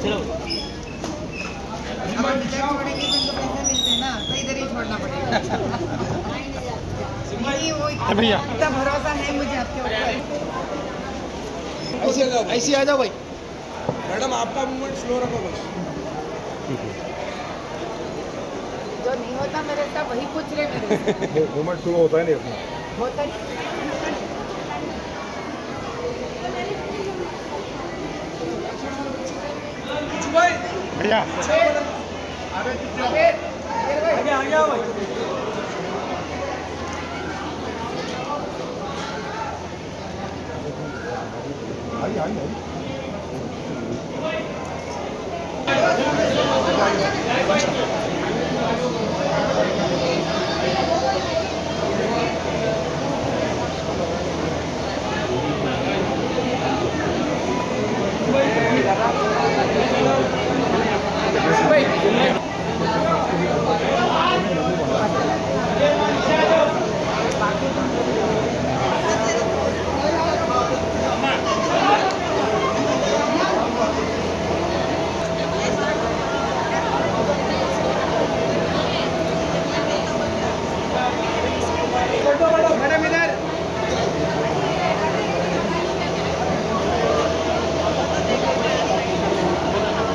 चलो अब छोड़ेंगे जिनको पैसे मिलते हैं ना, तो इधर ही छोड़ना पड़ेगा। नहीं, वो इतना भरोसा है मुझे आपके ऊपर। ऐसे आ जाओ भाई। मैडम आपका मूवमेंट स्लो रखो बस। जो नहीं होता मेरे साथ वही पूछ रहे मेरे से। मूवमेंट स्लो होता है नहीं अपना। होता नहीं। भैया आगे आ जाओ भाई। आई आई आई। मैडम इधर।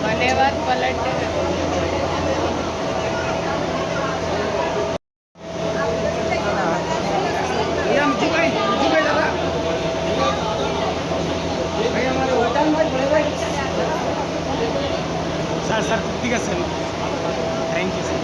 धन्यवाद पलट। सर सर ठीक है sir, thank you sir.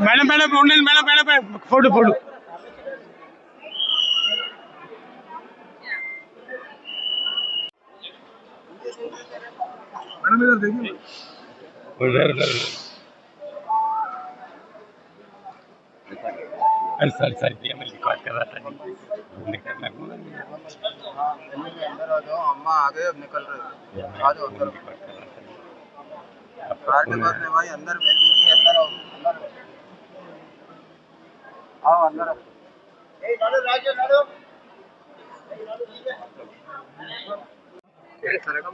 Madam madam madam madam photo photo. Madam इधर देखिए। उधर उधर। अरे सर सर भैया मैं रिकॉर्ड कर रहा था। निकलना अंदर आ जाओ, अम्मा आ गए, अब निकल रहे हो। आ जाओ अंदर। कार के पास में भाई अंदर भेज दीजिए। अंदर आओ, अंदर आओ, अंदर आओ।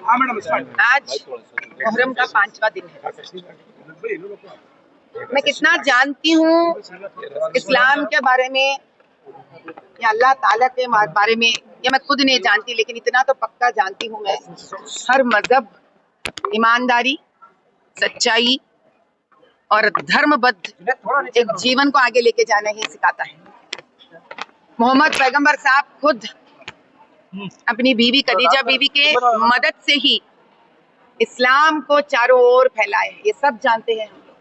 हाँ मैडम स्टार्ट। आज मुहर्रम का 5वां दिन है। मैं कितना जानती हूँ इस्लाम के बारे में या अल्लाह ताला के बारे में, ये मैं खुद नहीं जानती, लेकिन इतना तो पक्का जानती हूँ मैं, हर मजहब ईमानदारी, सच्चाई और धर्मबद्ध एक जीवन को आगे लेके जाना ही सिखाता है। मोहम्मद पैगंबर साहब खुद अपनी बीवी खदीजा बीवी के मदद से ही इस्लाम को चारों ओर फैलाए, ये सब जानते हैं हम लोग।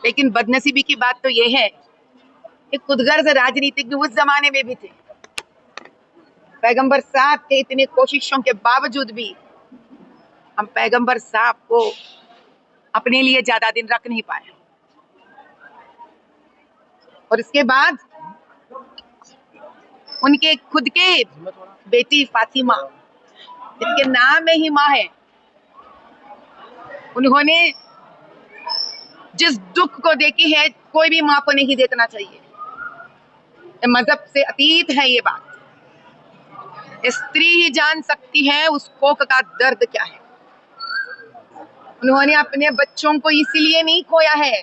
लेकिन बदनसीबी की बात तो ये है कि खुदगर्ज राजनीतिज्ञ उस जमाने में भी थे। पैगंबर साहब के इतनी कोशिशों के बावजूद भी हम पैगंबर साहब को अपने लिए ज्यादा दिन रख नहीं पाए। और इसके बाद उनके खुद के बेटी फातिमा, जिनके नाम में ही माँ है, उन्होंने जिस दुख को देखी है कोई भी माँ को नहीं देखना चाहिए। मजहब से अतीत है ये बात। स्त्री ही जान सकती है उस कोख का दर्द क्या है। उन्होंने अपने बच्चों को इसीलिए नहीं खोया है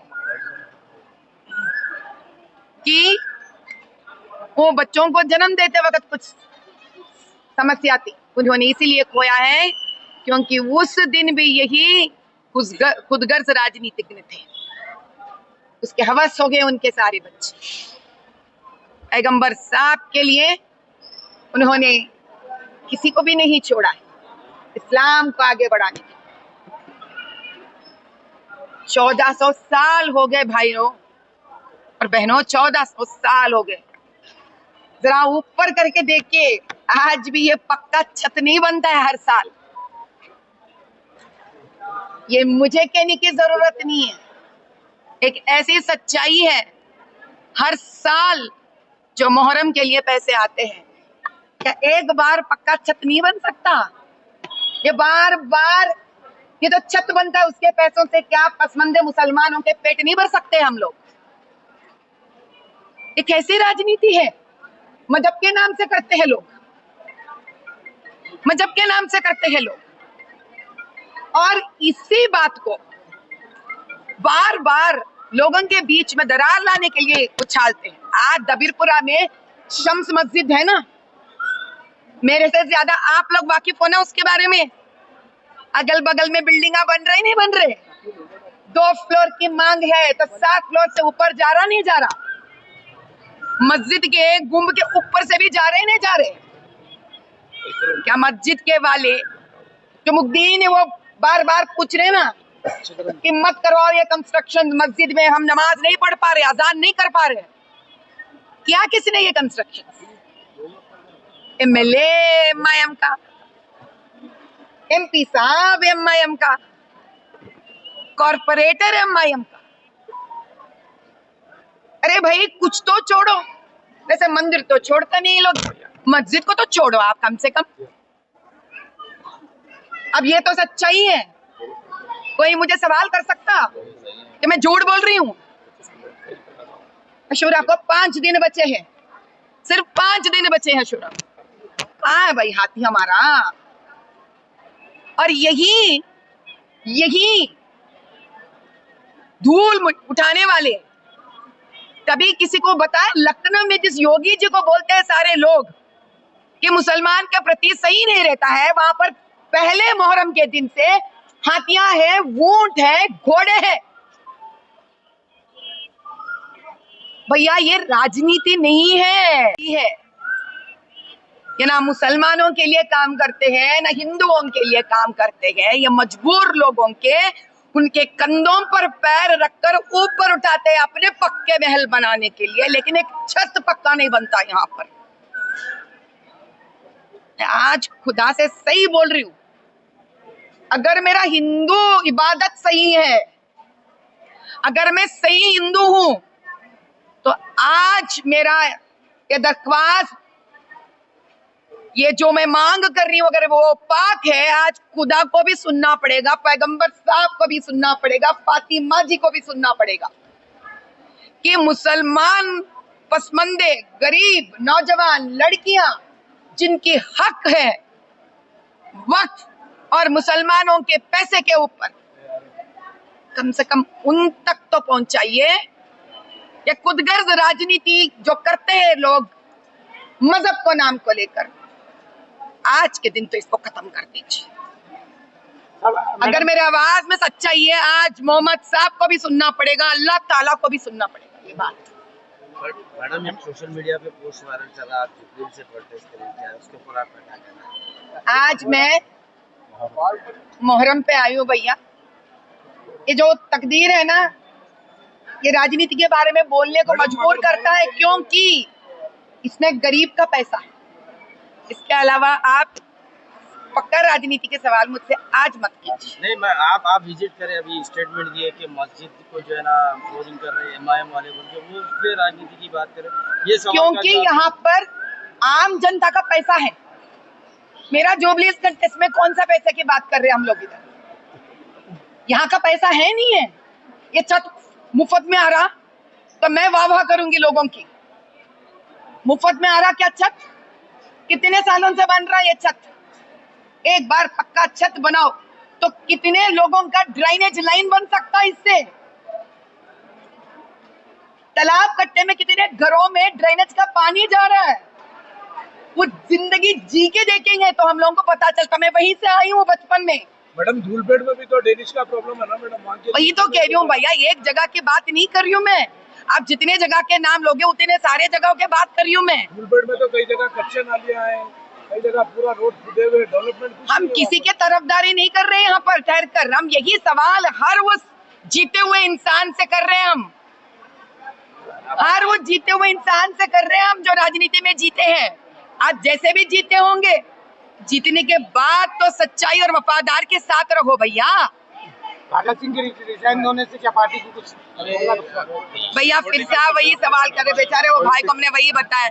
कि वो बच्चों को जन्म देते वक्त कुछ समस्या थी। उन्होंने इसीलिए खोया है क्योंकि उस दिन भी यही खुदगर्ज राजनीतिज्ञ थे। उसके हवस हो गए उनके सारे बच्चे। पैगंबर साहब के लिए उन्होंने किसी को भी नहीं छोड़ा है इस्लाम को आगे बढ़ाने के। 1400 साल हो गए भाइयों और बहनों, 1400 साल हो गए। जरा ऊपर करके देखिए, आज भी ये पक्का छत नहीं बनता है हर साल। ये मुझे कहने की जरूरत नहीं है, एक ऐसी सच्चाई है। हर साल जो मोहर्रम के लिए पैसे आते हैं, क्या एक बार पक्का छत नहीं बन सकता? ये बार बार ये जो छत बनता है उसके पैसों से क्या पसमंदे मुसलमानों के पेट नहीं भर सकते हम लोग? ये कैसी राजनीति है? मजहब के नाम से करते हैं लोग, मजहब के नाम से करते हैं लोग, और इसी बात को बार बार लोगों के बीच में दरार लाने के लिए उछालते हैं। आज दबीरपुरा में शम्स मस्जिद है ना, मेरे से ज्यादा आप लोग वाकिफ हो ना उसके बारे में। अगल बगल में बिल्डिंगा बन रहे नहीं बन रहे, 2 फ्लोर की मांग है तो 7 फ्लोर से ऊपर जा रहा नहीं जा रहा, मस्जिद के गुंबद के ऊपर से भी जा रहे नहीं जा रहे। क्या मस्जिद के वाले जो मुद्दीन है वो बार बार पूछ रहे ना कि मत करवाओ ये कंस्ट्रक्शन, मस्जिद में हम नमाज नहीं पढ़ पा रहे, अजान नहीं कर पा रहे। क्या किसने ये कंस्ट्रक्शन? एमएलए एमआईएम का, एमपी साहब एमआईएम का, कॉर्पोरेटर एमआईएम का। अरे भाई कुछ तो छोड़ो, वैसे मंदिर तो छोड़ता नहीं लोग, मस्जिद को तो छोड़ो आप कम से कम। अब ये तो सच्चाई है, कोई मुझे सवाल कर सकता कि मैं झूठ बोल रही हूँ? अशूरा को 5 दिन बचे हैं, सिर्फ 5 दिन बचे हैं अशूरा। हाँ भाई हाथी हमारा। और यही धूल उठाने वाले कभी किसी को बताए, लखनऊ में जिस योगी जी को बोलते हैं सारे लोग कि मुसलमान के प्रति सही नहीं रहता है, वहां पर पहले मोहर्रम के दिन से हाथियां हैं, ऊंट है, घोड़े हैं। भैया ये राजनीति नहीं है, ये ना मुसलमानों के लिए काम करते हैं ना हिंदुओं के लिए काम करते हैं। ये मजबूर लोगों के उनके कंधों पर पैर रखकर ऊपर उठाते हैं अपने पक्के महल बनाने के लिए, लेकिन एक छत पक्का नहीं बनता यहाँ पर। आज खुदा से सही बोल रही हूं, अगर मेरा हिंदू इबादत सही है, अगर मैं सही हिंदू हूं, तो आज मेरा ये दरख्वास्त, ये जो मैं मांग कर रही हूं, अगर वो पाक है, आज खुदा को भी सुनना पड़ेगा, पैगंबर साहब को भी सुनना पड़ेगा, फातिमा जी को भी सुनना पड़ेगा कि मुसलमान पसमंदे, गरीब, नौजवान, लड़कियां जिनकी हक है वक्त और मुसलमानों के पैसे के ऊपर, कम से कम उन तक तो पहुंचाइए। ये खुदगर्ज राजनीति जो करते हैं लोग मजहब को नाम को लेकर, आज के दिन तो इसको खत्म कर दीजिए। अगर मेरे आवाज में सच्चाई है, आज मोहम्मद साहब को भी सुनना पड़ेगा, अल्लाह ताला को भी सुनना पड़ेगा ये बात। मैडम एक सोशल मीडिया पे पोस्ट वायरल चला, आप जिब्रील से प्रोटेस्ट करें, क्या उसके ऊपर आपका क्या कहना है? आज मैं मोहर्रम पे आई हूँ भैया। ये जो तकदीर है ना, ये राजनीति के बारे में बोलने को मजबूर करता है, क्योंकि इसमें गरीब का पैसा है। इसके अलावा आप पक्का राजनीति के सवाल मुझसे आज मत कीजिए। नहीं, मैं आप विजिट करें, अभी स्टेटमेंट दिए कि मस्जिद को जो है ना फ्लोरिंग कर रहे हैं एमआईएम वाले बोल के, वो फिर राजनीति की बात करें, ये सवाल क्योंकि यहाँ पर आम जनता का पैसा है। मेरा जोबलीस कंटेस्ट में कौन सा पैसे की बात कर रहे हैं हम लोग? इधर यहाँ का पैसा है नहीं है। ये छत मुफ्त में आ रहा तो मैं वाह वाह करूंगी लोगों की। मुफ्त में आ रहा क्या छत? कितने सालों से बन रहा है ये छत? एक बार पक्का छत बनाओ तो कितने लोगों का ड्रेनेज लाइन बन सकता है इससे। तालाब कट्टे में कितने घरों में ड्रेनेज का पानी जा रहा है, वो जिंदगी जी के देखेंगे तो हम लोगों को पता चलता। मैं वहीं से आई हूँ बचपन में। मैडम धूलपेट में भी तो ड्रेनेज का प्रॉब्लम है ना मैडम, वहाँ के वही तो कह रही हूँ भैया, एक जगह की बात नहीं कर रही हूँ मैं। आप जितने जगह के नाम लोगे उतने सारे जगहों के बात कर रही हूँ मैं। धूलपेट में तो कई जगह कच्चे नालियां हैं, कई जगह पूरा रोड खुदे हुए, डेवलपमेंट हम किसी के तरफदारी नहीं कर रहे हैं यहाँ पर ठहर कर। हम यही सवाल हर उस जीते हुए इंसान से कर रहे हैं हम, हार वो जीते हुए इंसान से कर रहे हैं हम जो राजनीति में जीते हैं। आज जैसे भी जीते होंगे, जीतने के बाद तो सच्चाई और वफादार के साथ रहो भैया। भगत सिंह के रिजाइन होने से क्या पार्टी को कुछ भैया फिर से आप वही सवाल कर रहे बेचारे वो भाई को हमने वही बताया।